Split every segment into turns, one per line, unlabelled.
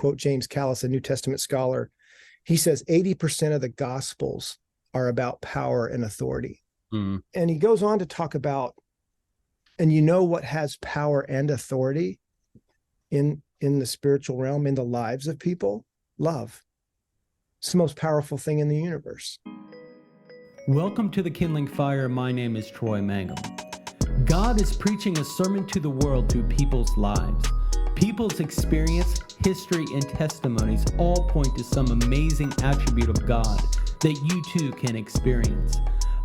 quote James Callis, a New Testament scholar. He says 80% of the Gospels are about power and authority. And he goes on to talk about, and you know what has power and authority in the spiritual realm, in the lives of people? Love. It's the most powerful thing in the universe.
Welcome to the Kindling Fire. My name is Troy Mangum. God is preaching a sermon to the world through people's lives. People's experience, history, and testimonies all point to some amazing attribute of God that you too can experience.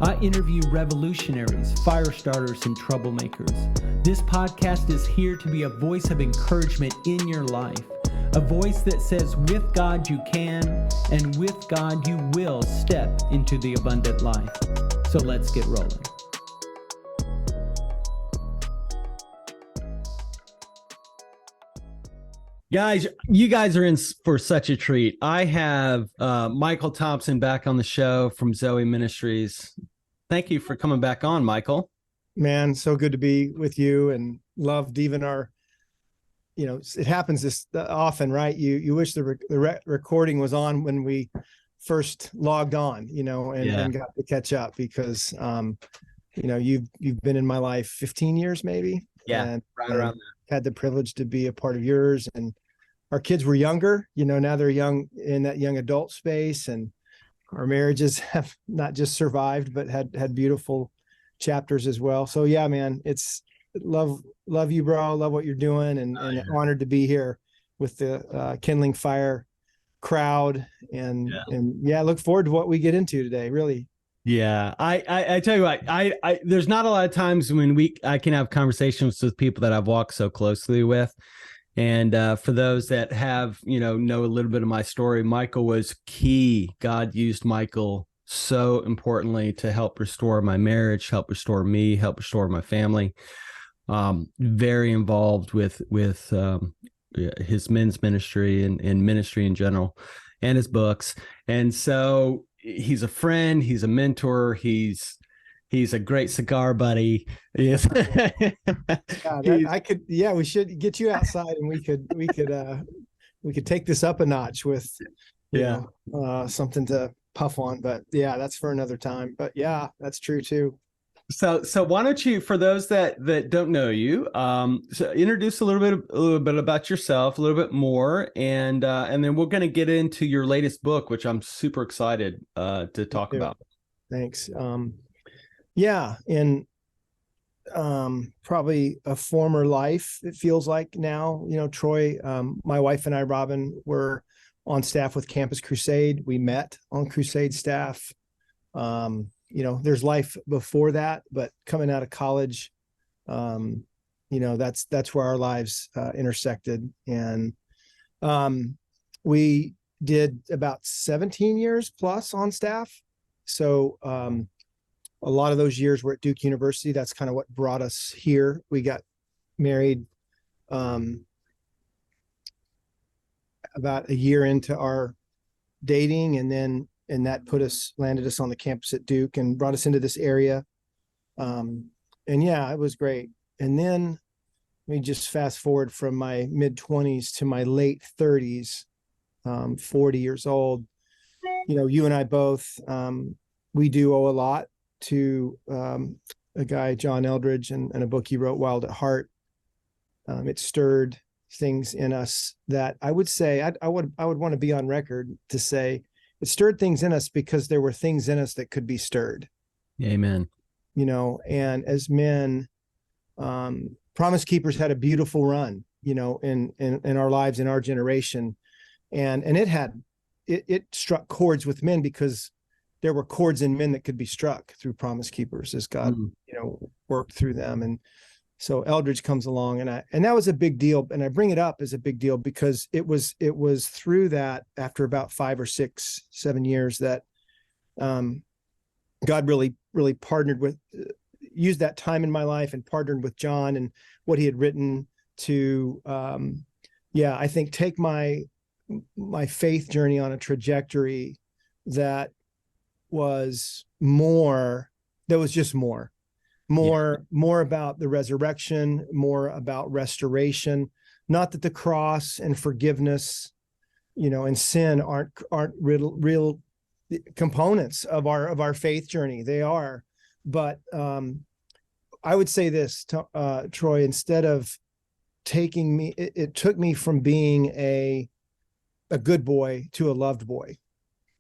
I interview revolutionaries, fire starters, and troublemakers. This podcast is here to be a voice of encouragement in your life. A voice that says, with God you can, and with God you will step into the abundant life. So let's get rolling. Guys, you guys are in for such a treat. I have Michael Thompson back on the show from Zoweh Ministries. Thank you for coming back on, Michael.
Man, so good to be with you, and loved even our, it happens this often, right? You wish the recording was on when we first logged on, and got to catch up because, you've been in my life 15 years, maybe.
Yeah,
and
right around there.
Had the privilege to be a part of yours, and our kids were younger, now they're young in that young adult space, and our marriages have not just survived, but had beautiful chapters as well. So yeah, man, it's love you, bro. Love what you're doing, and honored to be here with the Kindling Fire crowd, and look forward to what we get into today. Really.
Yeah, I tell you what, I there's not a lot of times when I can have conversations with people that I've walked so closely with. And for those that have, know a little bit of my story, Michael was key. God used Michael so importantly to help restore my marriage, help restore me, help restore my family. Very involved with his men's ministry and ministry in general, and his books. And so he's a friend, he's a mentor, he's a great cigar buddy. Yes.
We should get you outside, and we could take this up a notch with something to puff on. But yeah, that's for another time. But yeah, that's true too.
So why don't you, for those that don't know you, so introduce a little bit about yourself, a little bit more, and then we're going to get into your latest book, which I'm super excited to talk about.
Thanks. In probably a former life, it feels like now, Troy, my wife and I, Robin, were on staff with Campus Crusade. We met on Crusade staff. There's life before that, but coming out of college, that's where our lives intersected. And we did about 17 years plus on staff. So a lot of those years were at Duke University. That's kind of what brought us here. We got married about a year into our dating, and that landed us on the campus at Duke and brought us into this area. It was great. And then we just fast forward from my mid-20s to my late 30s, 40 years old. You and I both, we do owe a lot to a guy, John Eldredge, and a book he wrote, Wild at Heart. It stirred things in us that I would say, I would want to be on record to say, it stirred things in us because there were things in us that could be stirred.
Amen.
And as men, Promise Keepers had a beautiful run, in our lives, in our generation. And it struck chords with men because there were chords in men that could be struck through Promise Keepers as God, worked through them. And so Eldredge comes along, and that was a big deal. And I bring it up as a big deal because it was through that, after about 5 or 6, 7 years, that God really, really partnered with, used that time in my life and partnered with John and what he had written to, I think take my faith journey on a trajectory that was just more about the resurrection, more about restoration. Not that the cross and forgiveness and sin aren't real components of our faith journey. They are, but I would say this, Troy, instead of taking me, it took me from being a good boy to a loved boy.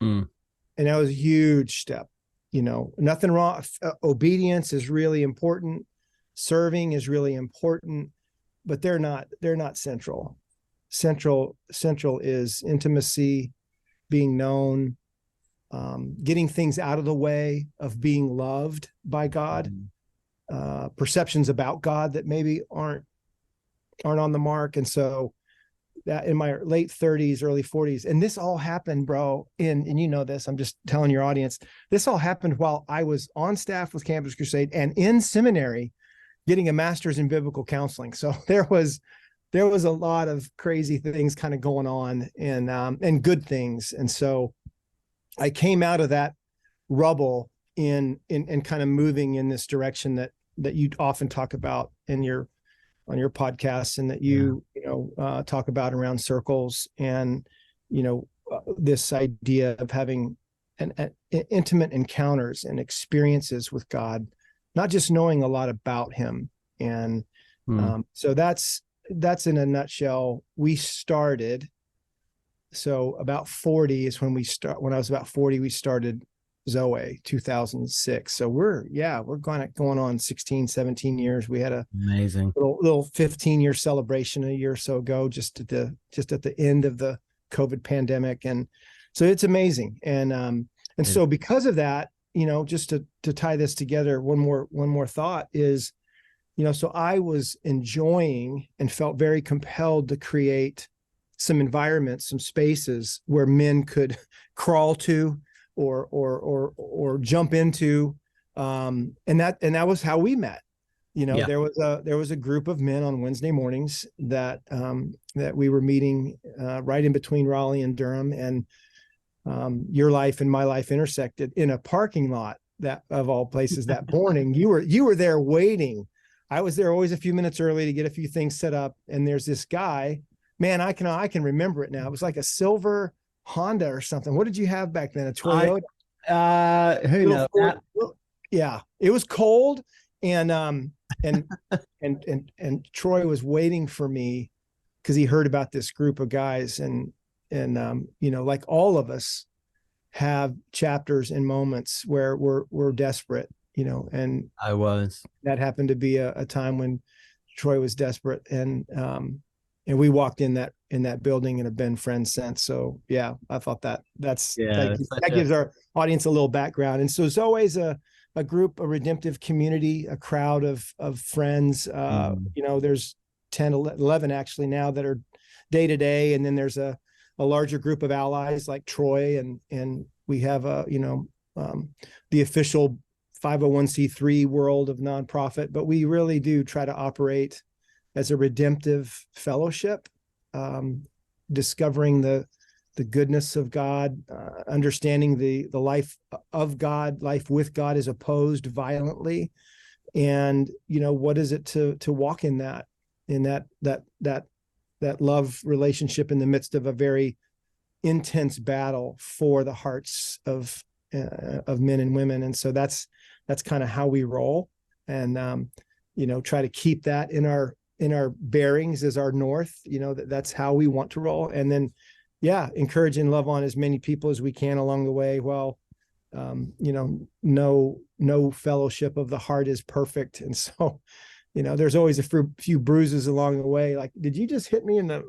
Mm.
And that was a huge step. Nothing wrong. Obedience is really important. Serving is really important, but they're not central. Central is intimacy, being known, getting things out of the way of being loved by God, perceptions about God that maybe aren't on the mark. And so that in my late 30s, early 40s, and this all happened, bro, and you know this, I'm just telling your audience, this all happened while I was on staff with Campus Crusade and in seminary getting a master's in biblical counseling. So there was a lot of crazy things kind of going on, and good things. And so I came out of that rubble in kind of moving in this direction that you often talk about on your podcast, and that you talk about around circles, and this idea of having an intimate encounters and experiences with God, not just knowing a lot about him. And so that's in a nutshell. We started, so about 40 is when I was about 40, we started Zoweh, 2006. So we're going on 16, 17 years. We had a
amazing
little 15-year celebration a year or so ago, just at the end of the COVID pandemic. And so it's amazing. And so because of that, just to tie this together, one more thought is, so I was enjoying and felt very compelled to create some environments, some spaces where men could crawl to or jump into, and that was how we met. There was a group of men on Wednesday mornings that we were meeting right in between Raleigh and Durham, and your life and my life intersected in a parking lot, that of all places. That morning you were there waiting. I was there always a few minutes early to get a few things set up, and there's this guy, man, I can remember it now. It was like a silver Honda or something. What did you have back then? A Toyota?
Who knows?
Yeah, it was cold, and Troy was waiting for me because he heard about this group of guys, and like all of us have chapters and moments where we're desperate, and
I was.
That happened to be a time when Troy was desperate, and we walked in that building and have been friends since. So yeah, I thought that gives our audience a little background. And so Zoweh's a group, a redemptive community, a crowd of friends. There's 10, 11 actually now that are day to day, and then there's a larger group of allies like Troy, and we have the official 501c3 world of nonprofit, but we really do try to operate as a redemptive fellowship, discovering the goodness of God, understanding the life of God. Life with God is opposed violently, and what is it to walk in that love relationship in the midst of a very intense battle for the hearts of men and women. And so that's kind of how we roll, and try to keep that in our bearings as our north. That's how we want to roll, and then encourage and love on as many people as we can along the way. While no fellowship of the heart is perfect, and so there's always a few bruises along the way. Like, did you just hit me in the,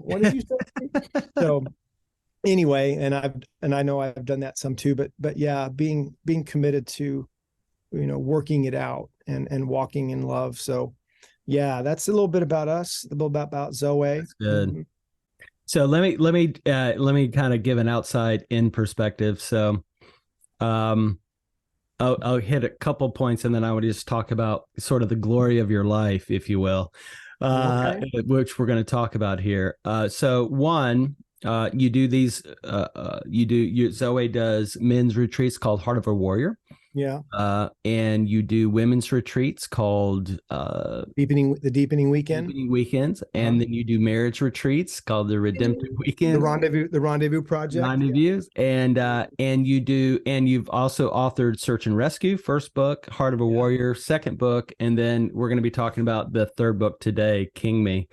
what did you say? So anyway, and I know I've done that some too, but yeah, being committed to, working it out and walking in love. So yeah, that's a little bit about us, a little bit about Zoweh.
That's good. Mm-hmm. So let me kind of give an outside in perspective. So, I'll hit a couple points, and then I would just talk about sort of the glory of your life, if you will, which we're going to talk about here. So one, you do these, Zoweh does men's retreats called Heart of a Warrior.
Yeah.
And you do women's retreats called
Deepening weekend.
Deepening Weekends, and then you do marriage retreats called the Redemptive Weekends.
The Rendezvous Project.
Rendezvous, and you do, and you've also authored Search and Rescue, first book, Heart of a Warrior, second book, and then we're going to be talking about the third book today, King Me,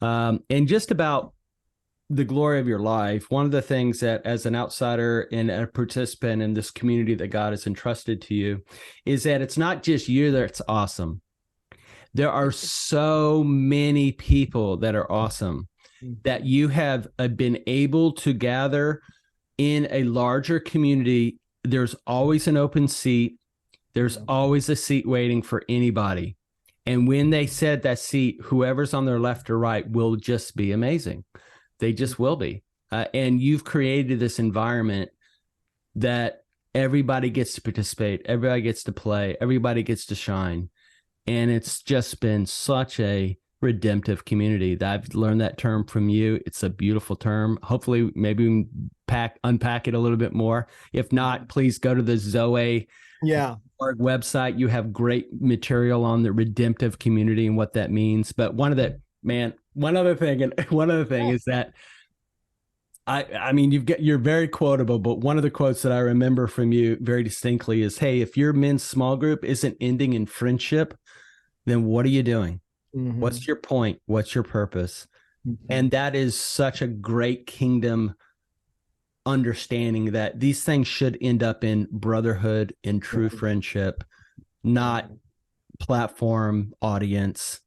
and just about the glory of your life. One of the things that, as an outsider and a participant in this community that God has entrusted to you, is that it's not just you that's awesome. There are so many people that are awesome that you have been able to gather in a larger community. There's always an open seat. There's always a seat waiting for anybody. And when they said that seat, whoever's on their left or right will just be amazing. They just will be. And you've created this environment that everybody gets to participate, everybody gets to play, everybody gets to shine. And it's just been such a redemptive community. I've learned that term from you. It's a beautiful term. Hopefully, maybe we can unpack it a little bit more. If not, please go to the Zoweh website. You have great material on the redemptive community and what that means. But one other thing is that I mean, you're very quotable, but one of the quotes that I remember from you very distinctly is, hey, if your men's small group isn't ending in friendship, then what are you doing? Mm-hmm. What's your point? What's your purpose? Mm-hmm. And that is such a great kingdom understanding, that these things should end up in brotherhood, in true friendship, not platform audience,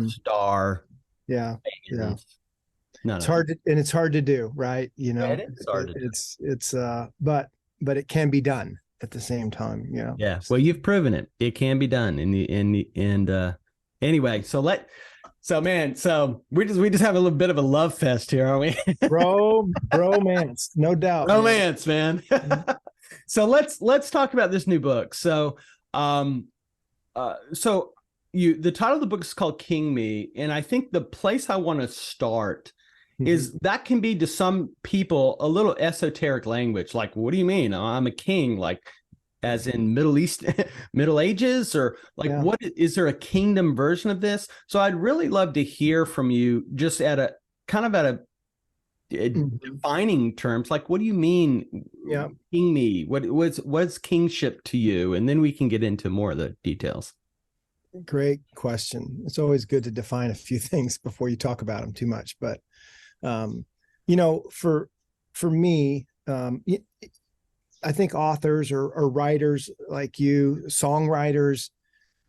star.
Yeah.
Fans.
No, it's hard to, and it's hard to do, right? You know,
it's hard to do.
But it can be done at the same time. Yeah.
Yeah. Well, you've proven it. It can be done. Anyway, so we just have a little bit of a love fest here, aren't we?
Bromance, no doubt.
Romance, man. So let's talk about this new book. So, the title of the book is called King Me, and I think the place I want to start is that can be to some people a little esoteric language. Like, what do you mean? I'm a king, like as in Middle Ages, or like what is there a kingdom version of this? So I'd really love to hear from you, just at a defining terms, like what do you mean king me? What's kingship to you? And then we can get into more of the details.
Great question. It's always good to define a few things before you talk about them too much. But, for me, I think authors or writers like you, songwriters,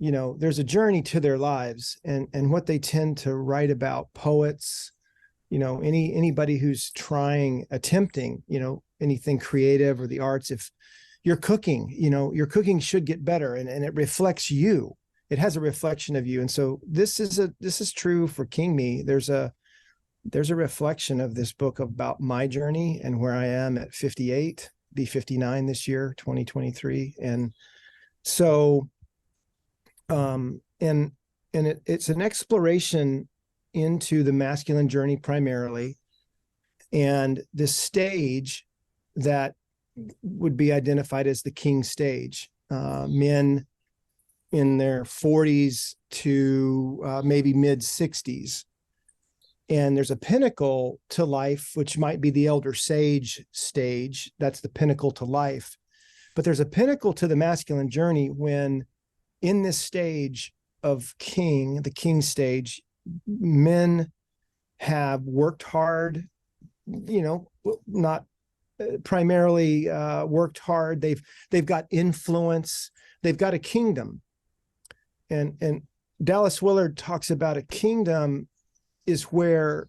there's a journey to their lives, and what they tend to write about, poets, anybody who's attempting, anything creative or the arts. If you're cooking, your cooking should get better, and it reflects you. It has a reflection of you. And so this is true for King Me. There's a reflection of this book about my journey and where I am at 58, be 59 this year, 2023. And so, it's an exploration into the masculine journey primarily, and this stage that would be identified as the king stage, men in their 40s to maybe mid 60s. And there's a pinnacle to life, which might be the elder sage stage. That's the pinnacle to life. But there's a pinnacle to the masculine journey when, in this stage of the king stage, men have worked hard, not primarily worked hard. They've got influence. They've got a kingdom. And Dallas Willard talks about a kingdom is where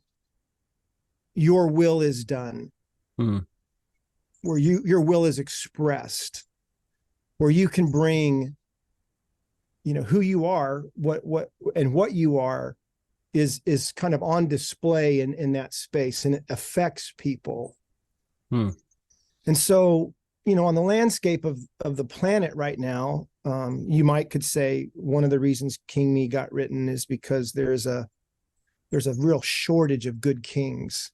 your will is done, where your will is expressed, where you can bring, who you are, what you are is kind of on display in that space, and it affects people. And so, on the landscape of the planet right now, you could say one of the reasons King Me got written is because there's a real shortage of good kings.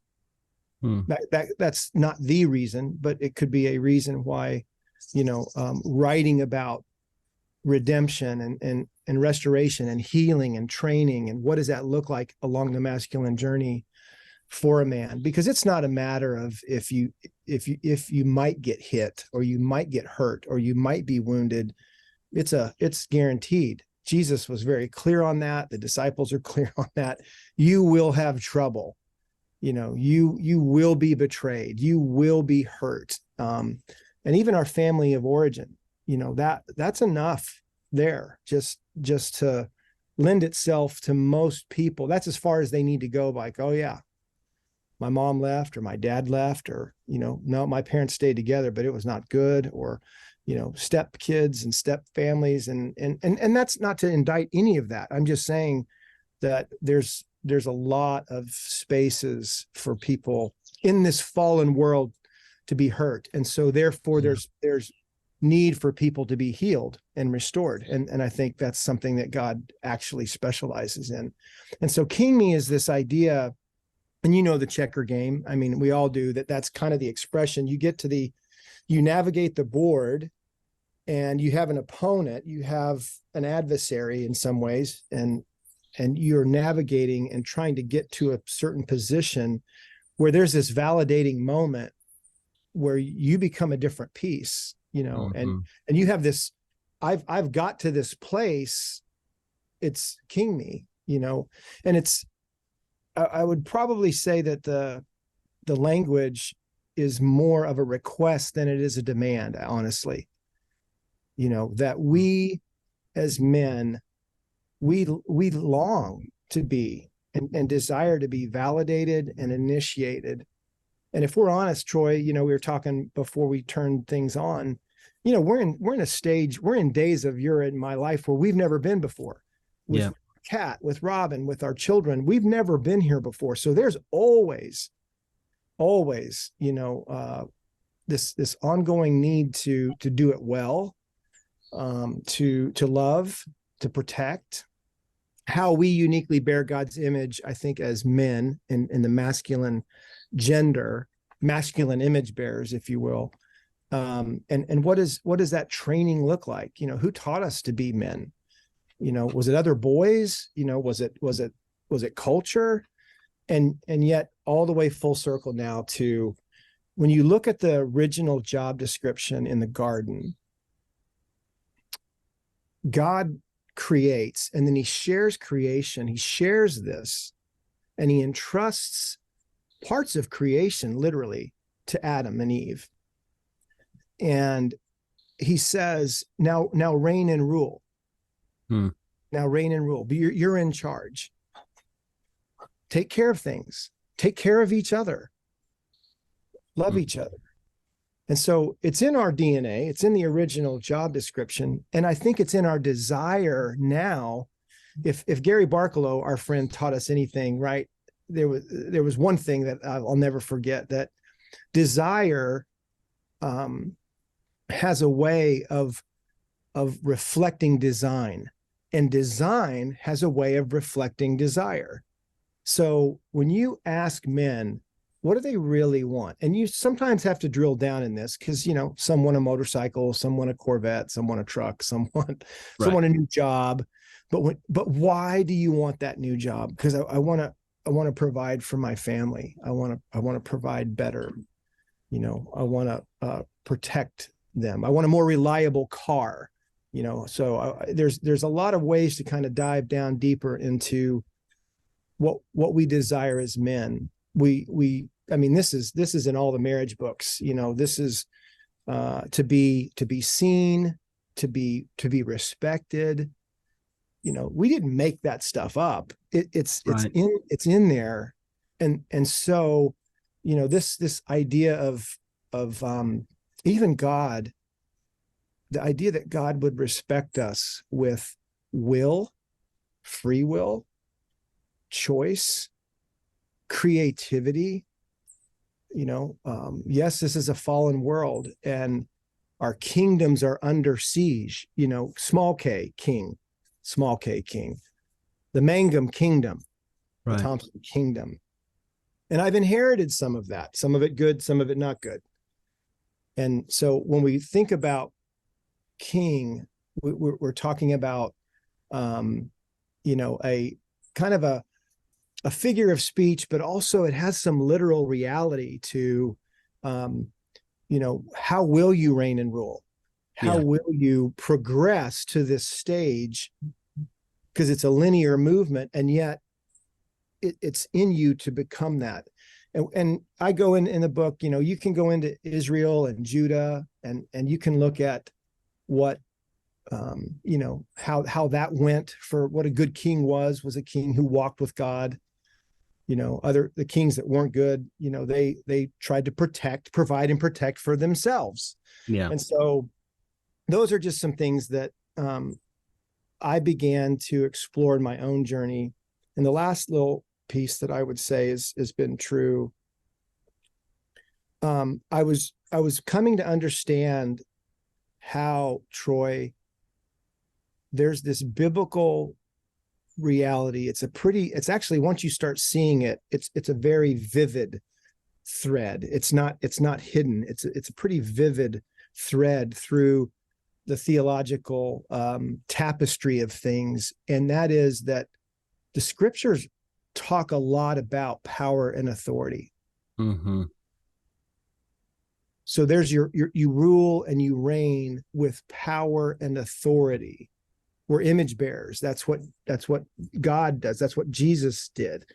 That's not the reason, but it could be a reason why writing about redemption and restoration and healing and training, and what does that look like along the masculine journey for a man. Because it's not a matter of if you might get hit, or you might get hurt, or you might be wounded. It's guaranteed. Jesus was very clear on that. The disciples are clear on that. You will have trouble. You will be betrayed. You will be hurt. And even our family of origin, that's enough there just to lend itself to most people. That's as far as they need to go. Like, oh yeah, my mom left, or my dad left, or, no, my parents stayed together, but it was not good, or, step kids and step families. And that's not to indict any of that. I'm just saying that there's a lot of spaces for people in this fallen world to be hurt. And so therefore there's need for people to be healed and restored. And I think that's something that God actually specializes in. And so King Me is this idea, and the checker game. I mean, we all do that. That's kind of the expression. You navigate the board, and you have an opponent, you have an adversary in some ways, and you're navigating and trying to get to a certain position where there's this validating moment where you become a different piece, and you have this, I've got to this place, it's King Me, and it's, I would probably say that the language is more of a request than it is a demand, honestly. That we as men, we long to be and desire to be validated and initiated. And if we're honest, Troy, we were talking before we turned things on, we're in a stage, we're in days of you're in my life where we've never been before. With Kat, with Robin, with our children, we've never been here before. So there's always, this ongoing need to do it well, to love, to protect. How we uniquely bear God's image, I think, as men in the masculine gender, masculine image bearers, if you will. And what does that training look like? Who taught us to be men? Was it other boys? Was it culture? And yet all the way full circle now to when you look at the original job description in the garden, God creates, and then he shares creation. He shares this, and he entrusts parts of creation literally to Adam and Eve. And he says, now reign and rule. Now reign and rule. You're in charge. Take care of things. Take care of each other. Love each other. And so it's in our DNA. It's in the original job description. And I think it's in our desire now. If Gary Barkalow, our friend, taught us anything, right? There was one thing that I'll never forget, that desire has a way of reflecting design, and design has a way of reflecting desire. So when you ask men, what do they really want? And you sometimes have to drill down in this because, some want a motorcycle, some want a Corvette, some want a truck, some want a new job. But why do you want that new job? Because I want to provide for my family. I want to provide better. I want to protect them. I want a more reliable car. So there's a lot of ways to kind of dive down deeper into what we desire as men. This is in all the marriage books. This is to be seen, to be respected. We didn't make that stuff up. It's in there, and so this idea of even God, the idea that God would respect us with will, free will, choice, creativity. Yes, this is a fallen world, and our kingdoms are under siege. Small K king, small K king, the Mangum kingdom, the Thompson kingdom. And I've inherited some of that, some of it good, some of it not good. And so when we think about king, we're talking about, a kind of a figure of speech, but also it has some literal reality to, how will you reign and rule? How will you progress to this stage? Because it's a linear movement, and yet it's in you to become that. And I go in the book, you can go into Israel and Judah, and you can look at what, how that went, for what a good king was a king who walked with God. The kings that weren't good, they tried to provide and protect for themselves.
Yeah.
And so those are just some things that I began to explore in my own journey. And the last little piece that I would say has been true. I was coming to understand how, Troy, there's this biblical reality. It's actually, once you start seeing it, it's a very vivid thread. It's not hidden. It's a pretty vivid thread through the theological tapestry of things. And that is that the scriptures talk a lot about power and authority.
Mm-hmm.
So there's you rule and you reign with power and authority. We're image bearers. That's what God does. That's what Jesus did.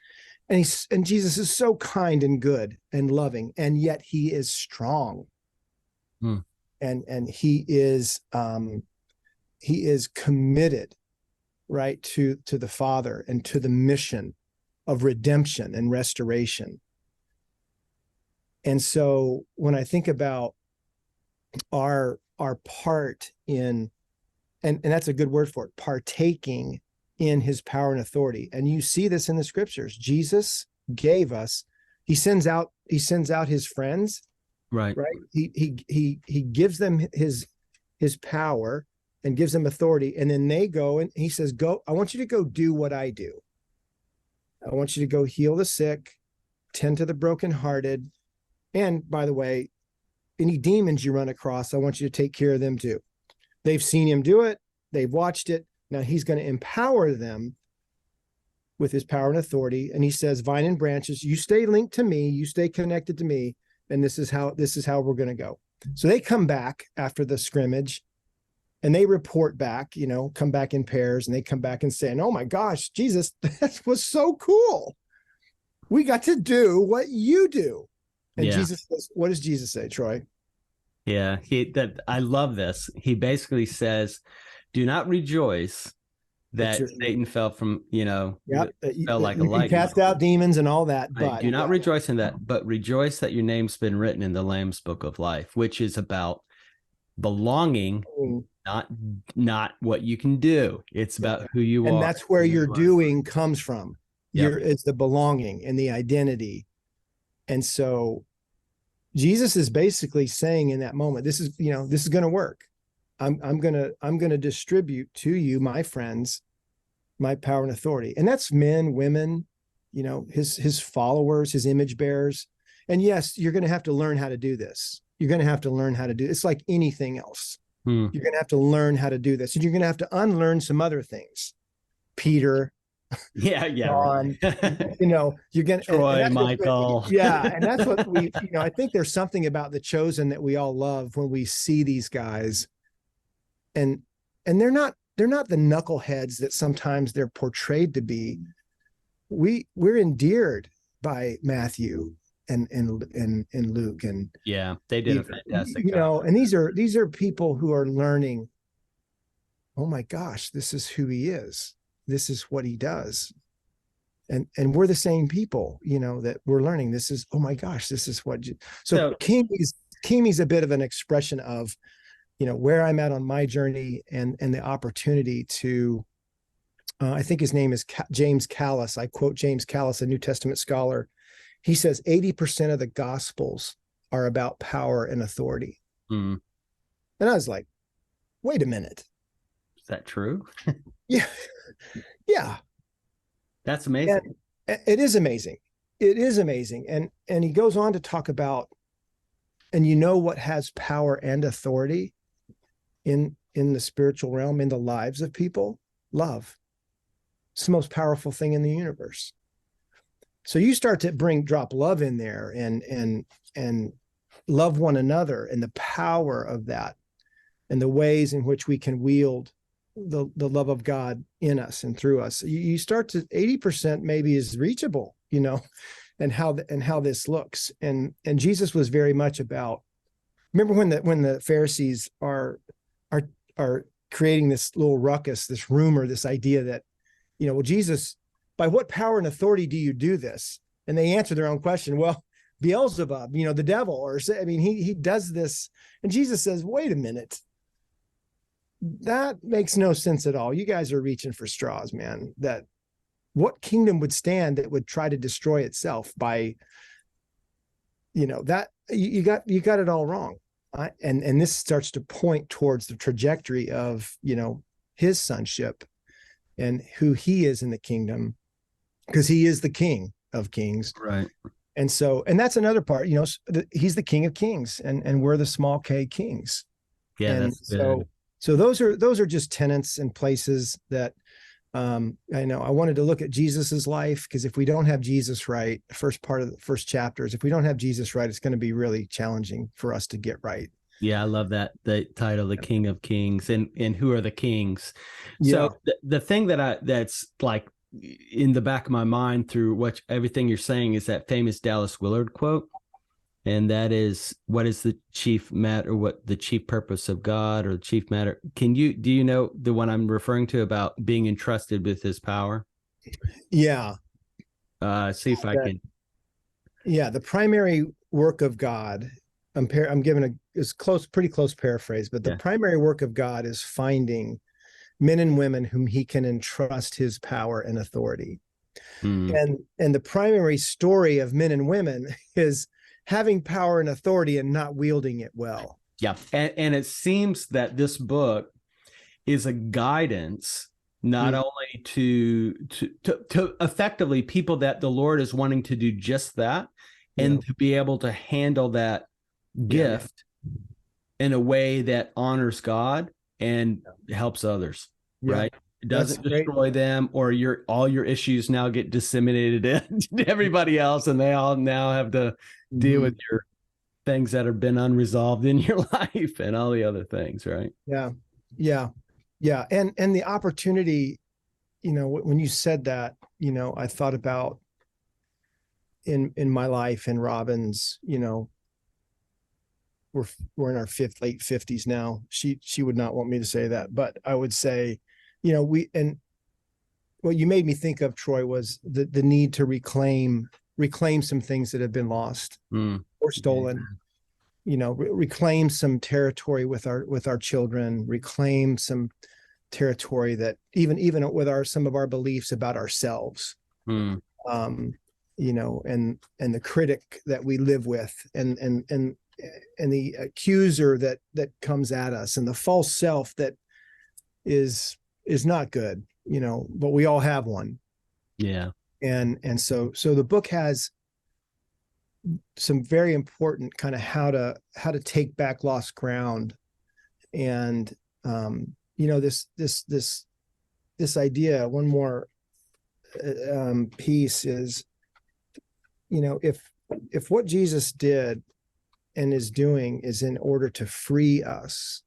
And Jesus is so kind and good and loving, and yet he is strong. And he is committed, right, to the Father and to the mission of redemption and restoration. And so when I think about our part in, and that's a good word for it, partaking in his power and authority. And you see this in the scriptures. Jesus gave us, he sends out his friends,
right.
He gives them his power and gives them authority. And then they go, and he says, go, I want you to go do what I do. I want you to go heal the sick, tend to the brokenhearted. And by the way, any demons you run across, I want you to take care of them too. They've seen him do it. They've watched it. Now he's going to empower them with his power and authority. And he says, vine and branches, you stay linked to me, you stay connected to me. And this is how we're going to go. So they come back after the scrimmage and they report back, come back in pairs, and they come back and say, oh my gosh, Jesus, that was so cool. We got to do what you do. And Jesus says, what does Jesus say, Troy?
Yeah, I love this. He basically says, do not rejoice that Satan fell from, fell like a lightning.
Cast out demons and all that. But
do not rejoice in that, but rejoice that your name's been written in the Lamb's Book of Life, which is about belonging, not what you can do. It's about who you are.
And that's where your doing comes from. It's the belonging and the identity. And so Jesus is basically saying in that moment, this is going to work. I'm going to distribute to you, my friends, my power and authority. And that's men, women, his followers, his image bearers. And yes, you're going to have to learn how to do this. You're going to have to learn how to do it's like anything else. You're going to have to learn how to do this. And you're going to have to unlearn some other things. Peter.
John,
you're going to
Troy, Michael.
And that's what we, I think there's something about the chosen that we all love when we see these guys. And they're not the knuckleheads that sometimes they're portrayed to be. We're endeared by Matthew and Luke, and
they did a fantastic job.
And these are people who are learning, oh my gosh, this is who he is. This is what he does. And we're the same people, that we're learning. This is, oh my gosh, this is what so King Me's a bit of an expression of, where I'm at on my journey and the opportunity to, I think his name is James Callis. I quote James Callis, a New Testament scholar. He says 80% of the Gospels are about power and authority. And I was like, wait a minute.
Is that true?
Yeah.
That's amazing.
And it is amazing. It is amazing. And he goes on to talk about And you know what has power and authority in the spiritual realm, in the lives of people? Love. It's the most powerful thing in the universe. So you start to drop love in there, and love one another, and the power of that, and the ways in which we can wield the love of God in us and through us. You start to 80% maybe is reachable, and how this looks. And Jesus was very much about, remember when the Pharisees are creating this little ruckus, this rumor, this idea that, well, Jesus, by what power and authority do you do this? And they answer their own question. Well, Beelzebub, the devil, or he does this. And Jesus says, wait a minute. That makes no sense at all. You guys are reaching for straws, man. That what kingdom would stand that would try to destroy itself by, that you got it all wrong. And this starts to point towards the trajectory of, his sonship and who he is in the kingdom, because he is the King of Kings.
Right.
And that's another part, he's the King of Kings, and we're the small K kings.
Yeah.
And
that's good.
so those are just tenets and places that I know I wanted to look at Jesus's life, because if we don't have Jesus right, the first part of the first chapters, if we don't have Jesus right, it's going to be really challenging for us to get right.
Yeah, I love that, the title, the King of Kings, and who are the kings.
Yeah.
So the thing that's like in the back of my mind through everything you're saying is that famous Dallas Willard quote. And that is, what is the chief matter, what the chief purpose of God, or the chief matter? Do you know the one I'm referring to about being entrusted with his power?
Yeah.
See if I can.
Yeah. The primary work of God, I'm giving pretty close paraphrase, but the primary work of God is finding men and women whom he can entrust his power and authority. And the primary story of men and women is having power and authority and not wielding it well.
Yeah. And it seems that this book is a guidance, not only to effectively people that the Lord is wanting to do just that, and to be able to handle that gift in a way that honors God and helps others, right? It doesn't destroy them, or all your issues now get disseminated to everybody else, and they all now have to deal with your things that have been unresolved in your life and all the other things, right?
Yeah. And the opportunity, when you said that, I thought about in my life, and Robin's, we're in our late 50s now. She would not want me to say that, but I would say, what you made me think of, Troy, was the need to reclaim some things that have been lost or stolen. Reclaim some territory with our children, reclaim some territory that even with some of our beliefs about ourselves, and the critic that we live with, and the accuser that comes at us, and the false self that is not good, but we all have one.
Yeah.
And so the book has some very important kind of how to take back lost ground. And this idea, one more piece is, if what Jesus did and is doing is in order to free us,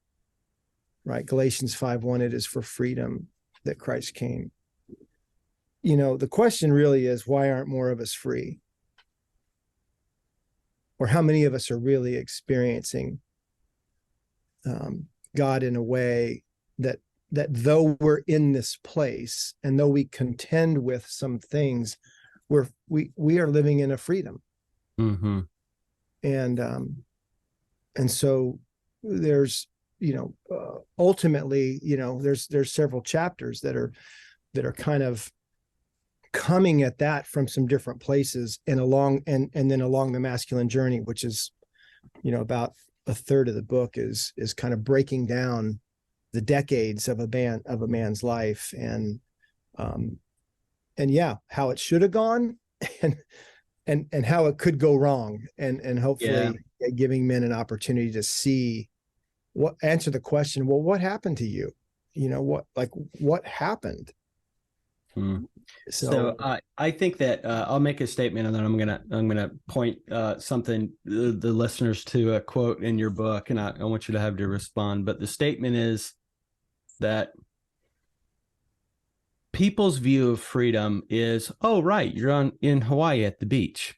right? Galatians 5:1, it is for freedom that Christ came. The question really is, why aren't more of us free? Or how many of us are really experiencing God in a way that though we're in this place, and though we contend with some things, we are living in a freedom. And so there's, ultimately, there's several chapters that are kind of coming at that from some different places, and then along the masculine journey, which is, about a third of the book is kind of breaking down the decades of a man's life, and how it should have gone, and how it could go wrong, and hopefully giving men an opportunity to see answer the question, well, what happened to you? What happened?
So I think that I'll make a statement, and then I'm gonna point something the listeners to a quote in your book, and I want you to have to respond. But the statement is that people's view of freedom is, oh, right, you're in Hawaii at the beach,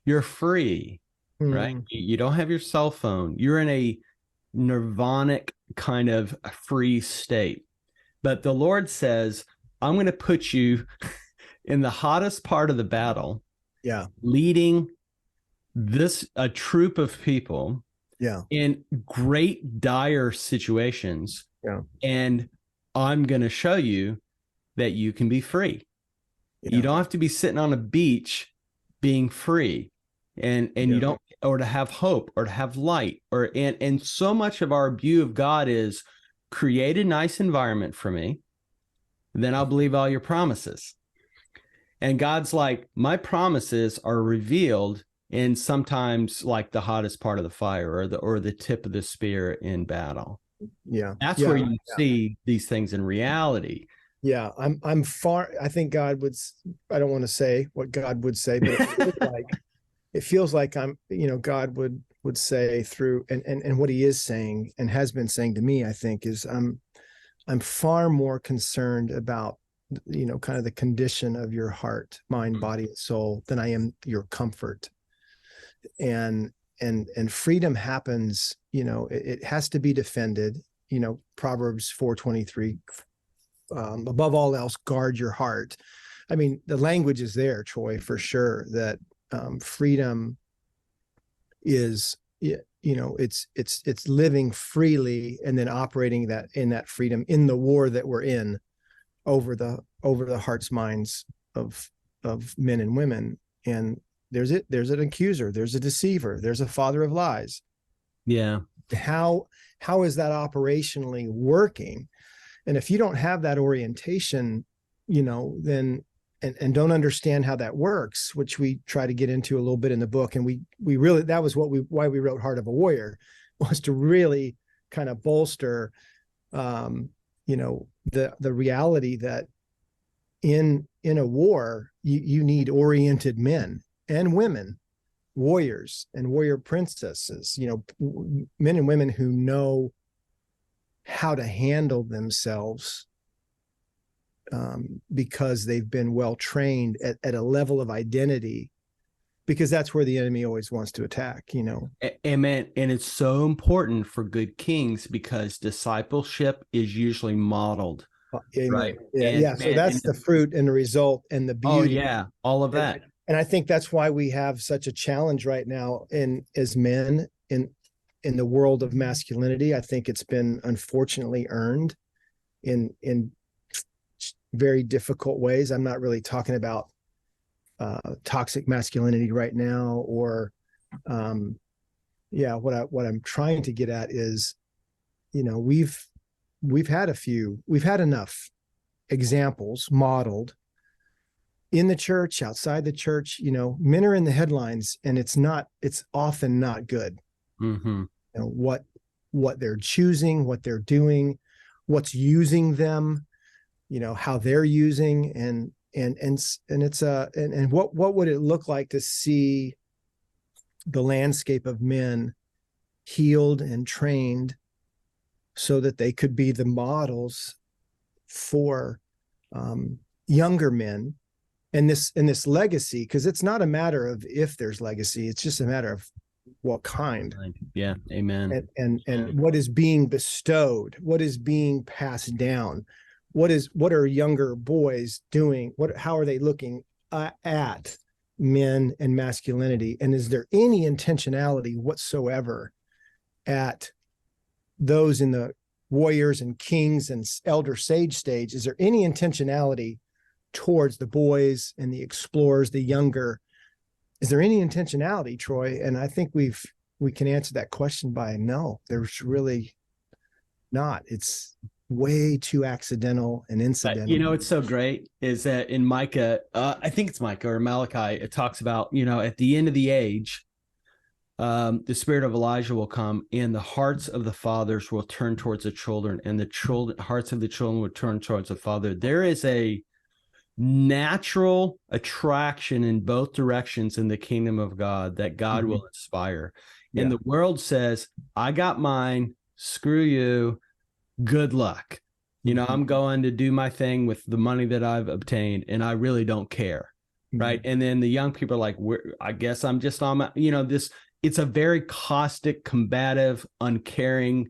you're free, right? You don't have your cell phone, you're in a nirvanic kind of free state. But the Lord says, I'm going to put you in the hottest part of the battle, leading a troop of people in great dire situations. And I'm going to show you that you can be free. You don't have to be sitting on a beach being free, and you don't, or to have hope or to have light, and so much of our view of God is create a nice environment for me, then I'll believe all your promises. And God's like, my promises are revealed in sometimes like the hottest part of the fire, or the tip of the spear in battle. That's where you see these things in reality.
I think God would, I don't want to say what God would say, but it feels like God would say through, and what he is saying and has been saying to me, I think, is I'm far more concerned about, kind of the condition of your heart, mind, body, and soul than I am your comfort. And freedom happens, it has to be defended. Proverbs 4:23, above all else, guard your heart. I mean, the language is there, Troy, for sure, that freedom is, it's living freely and then operating that freedom in the war that we're in over the hearts, minds of men and women. And there's an accuser, there's a deceiver, there's a father of lies. How is that operationally working? And if you don't have that orientation, then and don't understand how that works, which we try to get into a little bit in the book, and we really, that was why we wrote Heart of a Warrior, was to really kind of bolster the reality that in a war you need oriented men and women, warriors and warrior princesses, men and women who know how to handle themselves, because they've been well trained at a level of identity, because that's where the enemy always wants to attack.
Amen. And it's so important for good kings, because discipleship is usually modeled. Right.
So that's the fruit and the result and the beauty.
All of that.
And I think that's why we have such a challenge right now as men in the world of masculinity. I think it's been unfortunately earned in very difficult ways. I'm not really talking about toxic masculinity right now, or what I'm trying to get at is, we've had enough examples modeled in the church, outside the church. Men are in the headlines, and it's often not good. What they're choosing, what they're doing, what's using them, how they're using, and what would it look like to see the landscape of men healed and trained so that they could be the models for younger men, and this legacy, because it's not a matter of if there's legacy, it's just a matter of what kind.
Amen.
And what is being bestowed, what is being passed down, what are younger boys doing, how are they looking at men and masculinity, and is there any intentionality whatsoever at those in the warriors and kings and elder sage stage? Is there any intentionality towards the boys and the explorers, the younger? Is there any intentionality, Troy? And I think we can answer that question by no, there's really not. It's way too accidental and incidental.
It's so great is that in Micah, I think it's Micah or Malachi, it talks about, at the end of the age, the spirit of Elijah will come, and the hearts of the fathers will turn towards the children, and the hearts of the children will turn towards the father. There is a natural attraction in both directions in the kingdom of God that God will inspire. And the world says, I got mine, screw you, good luck. I'm going to do my thing with the money that I've obtained, and I really don't care. Right. And then the young people are like, I guess I'm just on my, it's a very caustic, combative, uncaring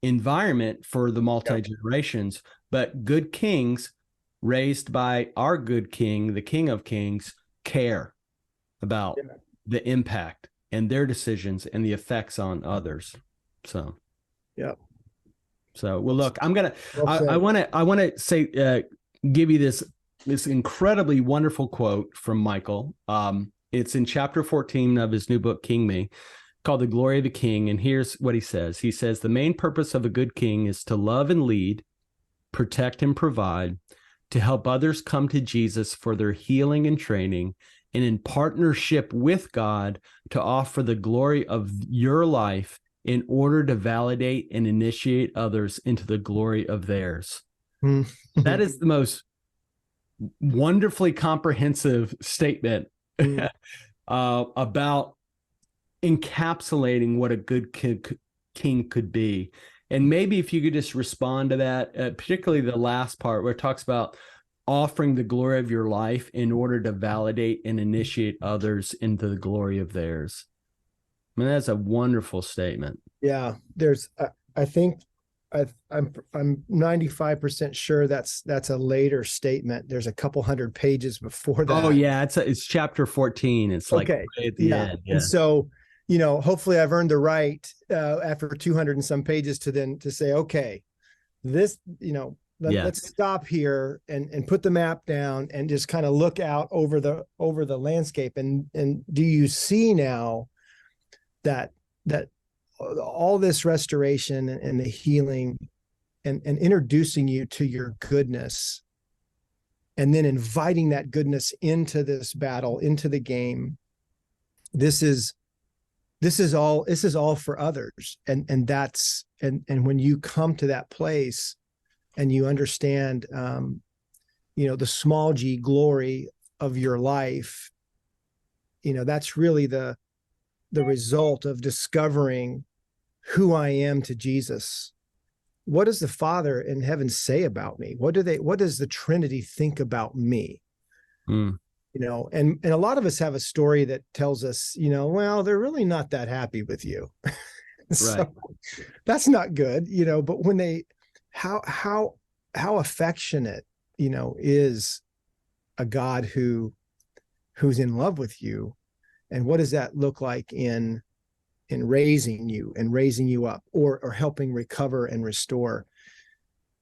environment for the multi-generations. But good kings raised by our good king, the King of Kings, care about the impact and their decisions and the effects on others. So, So, well, look, I want to say, give you this incredibly wonderful quote from Michael. It's in chapter 14 of his new book, King Me, called The Glory of the King. And here's what he says. He says, the main purpose of a good king is to love and lead, protect and provide, to help others come to Jesus for their healing and training, and in partnership with God to offer the glory of your life in order to validate and initiate others into the glory of theirs. That is the most wonderfully comprehensive statement about encapsulating what a good king could be. And maybe if you could just respond to that, particularly the last part where it talks about offering the glory of your life in order to validate and initiate others into the glory of theirs. I mean, that's a wonderful statement.
Yeah, I think I'm 95% sure that's a later statement. There's a couple hundred pages before that.
Oh yeah, it's chapter 14. It's like right at the end. Yeah.
And so, hopefully I've earned the right after 200 and some pages to say, okay, this, let's stop here and put the map down and just kind of look out over the landscape. And do you see now that all this restoration and the healing and introducing you to your goodness, and then inviting that goodness into this battle, into the game. This is all for others. And when you come to that place and you understand, the small g glory of your life, that's really the result of discovering who I am to Jesus. What does the Father in heaven say about me? What does the Trinity think about me? And a lot of us have a story that tells us, well, they're really not that happy with you. So that's not good, but when how affectionate, is a God who's in love with you. And what does that look like in raising you up or helping recover and restore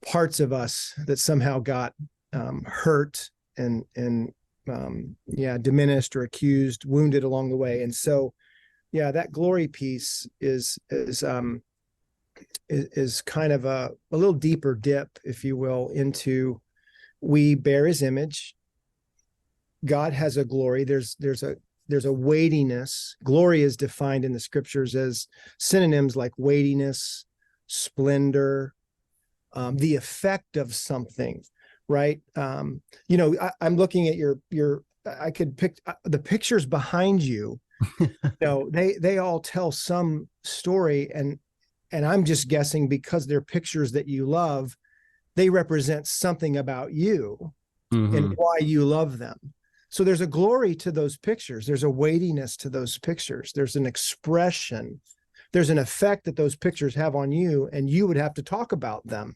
parts of us that somehow got hurt and diminished or accused, wounded along the way. And so, that glory piece is kind of a little deeper dip, if you will, into we bear his image. God has a glory. There's a weightiness. Glory is defined in the scriptures as synonyms like weightiness, splendor, the effect of something, right? I'm looking at I could pick the pictures behind you. They all tell some story, and I'm just guessing because they're pictures that you love, they represent something about you and why you love them. So there's a glory to those pictures. There's a weightiness to those pictures. There's an expression. There's an effect that those pictures have on you, and you would have to talk about them.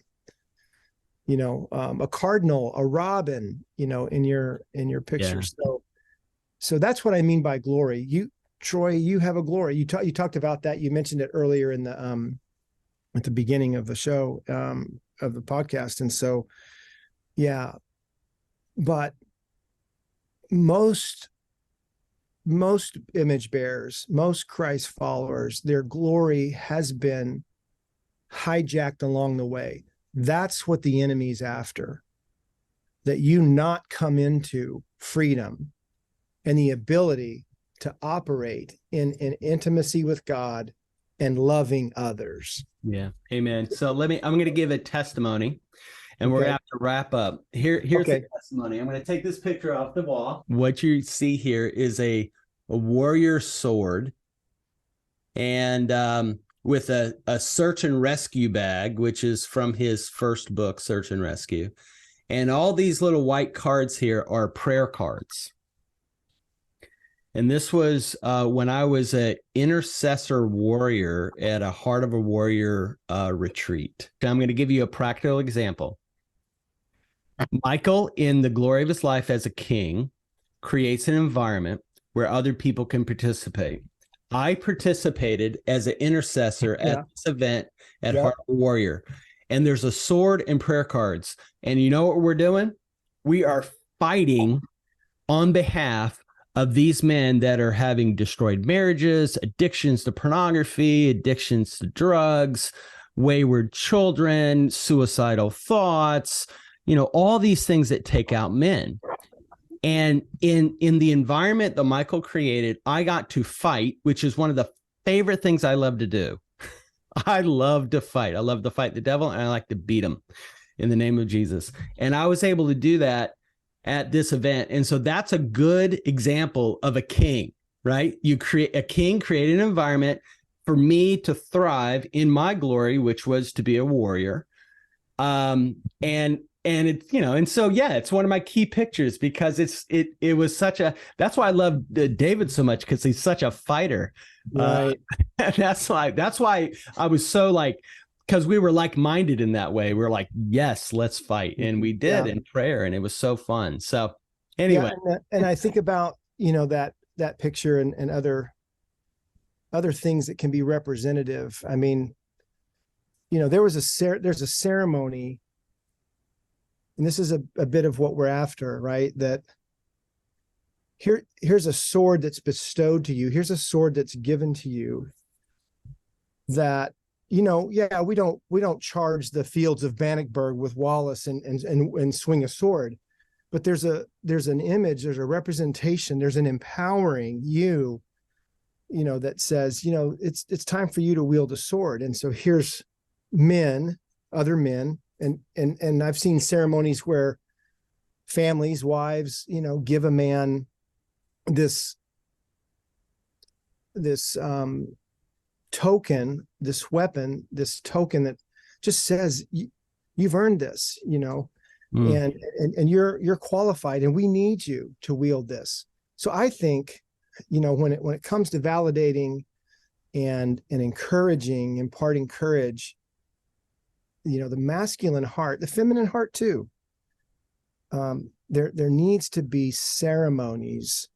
A cardinal, a robin, in your pictures. Yeah. So that's what I mean by glory. Troy, you have a glory. You talked about that. You mentioned it earlier in the at the beginning of the show, of the podcast. And so, but most image bearers, most Christ followers, their glory has been hijacked along the way. That's what the enemy's after, that you not come into freedom and the ability to operate in intimacy with God and loving others.
Yeah. Amen. So I'm going to give a testimony, and we're going to have to wrap up. Here's the testimony. I'm going to take this picture off the wall. What you see here is a warrior sword, and with a search and rescue bag, which is from his first book, Search and Rescue. And all these little white cards here are prayer cards. And this was when I was an intercessor warrior at a Heart of a Warrior retreat. I'm going to give you a practical example. Michael, in the glory of his life as a king, creates an environment where other people can participate. I participated as an intercessor at this event at Heart of a Warrior. And there's a sword and prayer cards. And you know what we're doing? We are fighting on behalf of these men that are having destroyed marriages, addictions to pornography, addictions to drugs, wayward children, suicidal thoughts, all these things that take out men. And in the environment that Michael created, I got to fight, which is one of the favorite things I love to do. I love to fight. I love to fight the devil, and I like to beat him in the name of Jesus. And I was able to do that at this event. And so that's a good example of a king, right? A king created an environment for me to thrive in my glory, which was to be a warrior. And it's, and so, it's one of my key pictures because it was that's why I love David so much, because he's such a fighter.
Right.
That's why I was so because we were like-minded in that way. We were like, yes, let's fight. And we did in prayer, and it was so fun. So anyway.
Yeah, and I think about, that picture and other things that can be representative. I mean, there's a ceremony, and this is a bit of what we're after, right? That here's a sword that's bestowed to you. Here's a sword that's given to you that, we don't charge the fields of Bannockburn with Wallace and swing a sword, but there's an image, there's a representation, there's an empowering you, that says, it's time for you to wield a sword. And so here's other men, and I've seen ceremonies where families, wives, give a man this token, this weapon, this token that just says you've earned this, and you're qualified, and we need you to wield this. So I think, when it comes to validating and encouraging, imparting courage, the masculine heart, the feminine heart too, there needs to be ceremonies.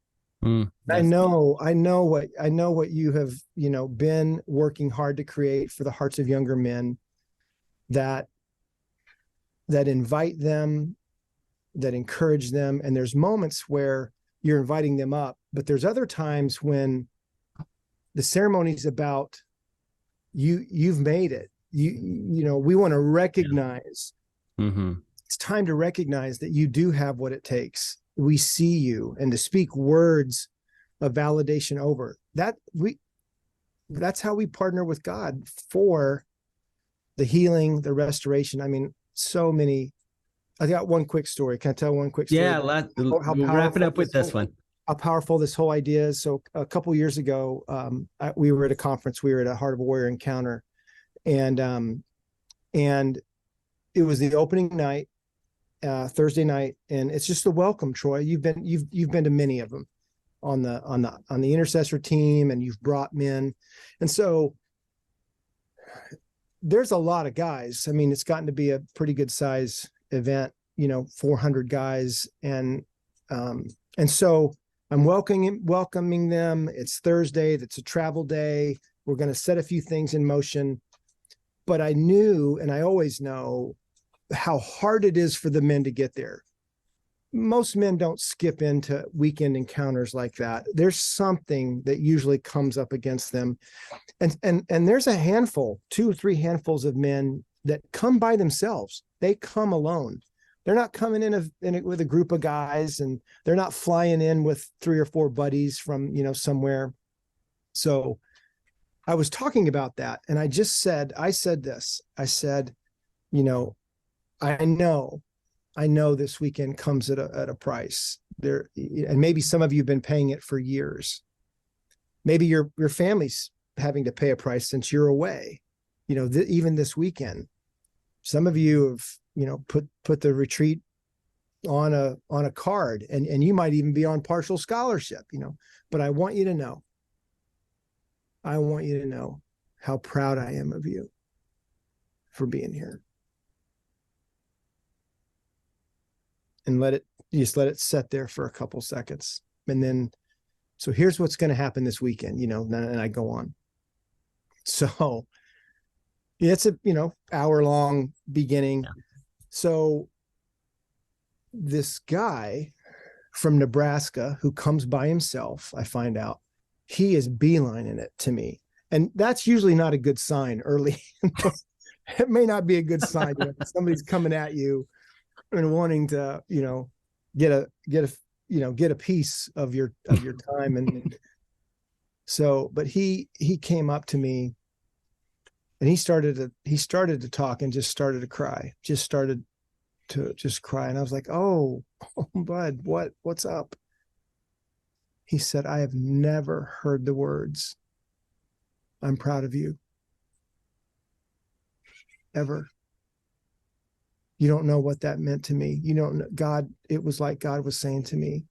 I know what you have, been working hard to create for the hearts of younger men, that invite them, that encourage them. And there's moments where you're inviting them up, but there's other times when the ceremony's about you've made it. We want to recognize, it's time to recognize that you do have what it takes. We see you, and to speak words of validation over that. That's how we partner with God for the healing, the restoration. I mean, so many. I got one quick story. Can I tell one quick story?
Yeah, we'll wrap it up with this one.
How powerful this whole idea is. So a couple years ago, we were at a conference. We were at a Heart of a Warrior encounter, and it was the opening night. Thursday night, and it's just the welcome, Troy. You've been to many of them on the intercessor team, and you've brought men, and so there's a lot of guys. I mean, it's gotten to be a pretty good size event, 400 guys, and so I'm welcoming them. It's Thursday. That's a travel day. We're going to set a few things in motion, but I knew, and I always know, how hard it is for the men to get there. Most men don't skip into weekend encounters like that. There's something that usually comes up against them. And there's a handful, 2 or 3 handfuls of men that come by themselves. They come alone. They're not coming in with a group of guys, and they're not flying in with 3 or 4 buddies from, somewhere. So I was talking about that, and I said this. I said, I know this weekend comes at a price there, and maybe some of you have been paying it for years. Maybe your family's having to pay a price since you're away. Even this weekend, some of you have, put the retreat on a card, and you might even be on partial scholarship, but I want you to know how proud I am of you for being here. And let it sit there for a couple seconds. And then, so here's what's going to happen this weekend, and I go on. So it's a, hour long beginning. Yeah. So this guy from Nebraska who comes by himself, I find out he is beelining it to me. And that's usually not a good sign early. It may not be a good sign. Somebody's coming at you and wanting to, get a piece of your time. And so, but he came up to me, and he started to talk, and just started to cry, cry. And I was like, oh, bud, what's up? He said, I have never heard the words, I'm proud of you, ever. You don't know what that meant to me. You don't know, God, it was like God was saying to me,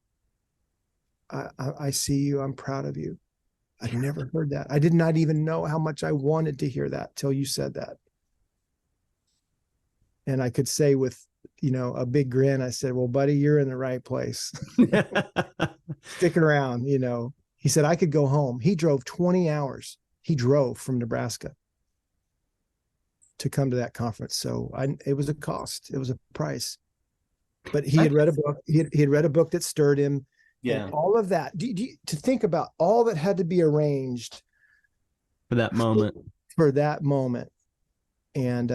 I see you. I'm proud of you. I'd never heard that. I did not even know how much I wanted to hear that till you said that. And I could say with, a big grin, I said, well, buddy, you're in the right place. Stick around, He said, I could go home. He drove 20 hours. He drove from Nebraska to come to that conference. So it was a cost. It was a price. But he had read a book. He had read a book that stirred him. Yeah. And all of that. To think about all that had to be arranged
for that moment.
And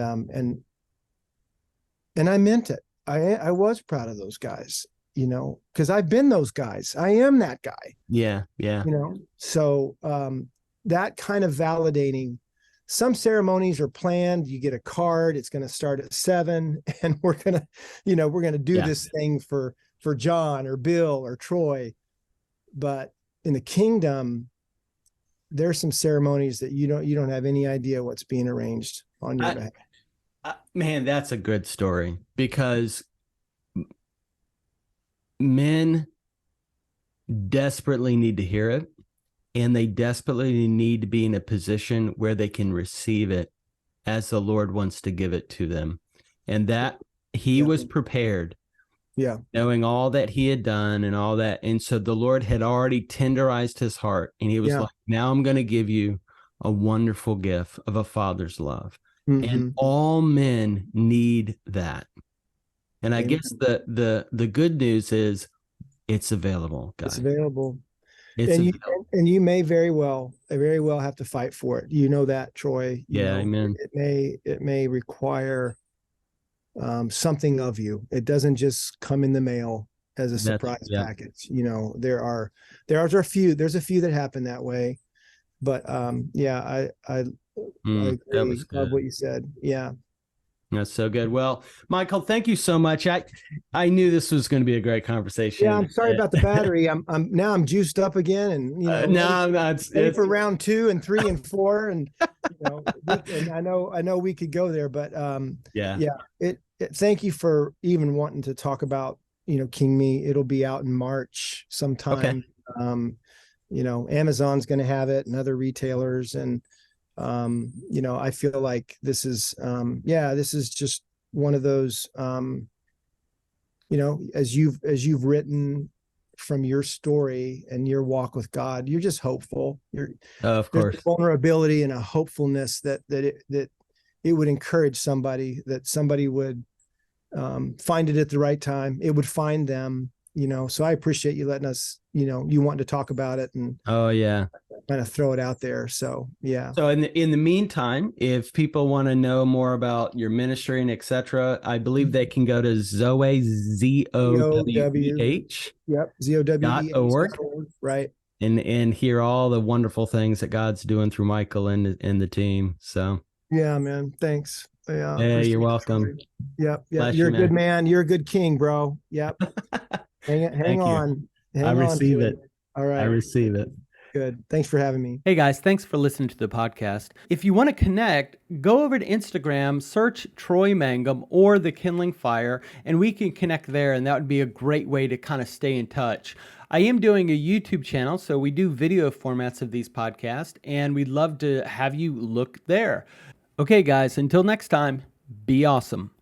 I meant it. I was proud of those guys, because I've been those guys. I am that guy.
Yeah. Yeah.
So that kind of validating. Some ceremonies are planned. You get a card. It's going to start at 7, and we're going to do this thing for John or Bill or Troy. But in the kingdom, there's some ceremonies that you don't have any idea what's being arranged on your behalf.
Man, that's a good story, because men desperately need to hear it. And they desperately need to be in a position where they can receive it as the Lord wants to give it to them. And that he was prepared, knowing all that he had done and all that. And so the Lord had already tenderized his heart. And he was like, now I'm going to give you a wonderful gift of a father's love. Mm-hmm. And all men need that. And I guess the good news is it's available, guys.
It's available. And you may very well have to fight for it. You know that, Troy.
Amen.
It may require something of you. It doesn't just come in the mail as a surprise package. There's a few that happen that way, but I agree. That was good. Love what you said. Yeah.
That's so good. Well, Michael, thank you so much. I knew this was going to be a great conversation.
Yeah, I'm sorry about the battery. I'm juiced up again, and ready for round 2 and 3 and 4, and and I know we could go there, but thank you for even wanting to talk about King Me. It'll be out in March sometime. Okay. Amazon's going to have it, and other retailers, and I feel like this is just one of those, as you've written from your story and your walk with God, you're just hopeful.
Of course,
there's a vulnerability and a hopefulness that it would encourage somebody, that somebody would find it at the right time. It would find them, so I appreciate you letting us, you wanting to talk about it. And kind of throw it out there. So yeah.
So in the meantime, if people want to know more about your ministry and etc., I believe they can go to Zoweh, ZOWEH
Yep. ZOWEH.
.org
Right.
and hear all the wonderful things that God's doing through Michael and the team. So
yeah, man. Thanks. Yeah.
hey, you're welcome.
Yep. Yep.
Bless
You're
you,
a good
man.
man. You're a good king, bro. Yep. Hang
Thank you.
on.
I
Hang on
receive
to
it.
All
I
right.
receive it.
Good. Thanks for having me.
Hey guys, thanks for listening to the podcast. If you want to connect, go over to Instagram, search Troy Mangum or the Kindling Fire, and we can connect there. And that would be a great way to kind of stay in touch. I am doing a YouTube channel, so we do video formats of these podcasts, and we'd love to have you look there. Okay, guys, until next time, be awesome.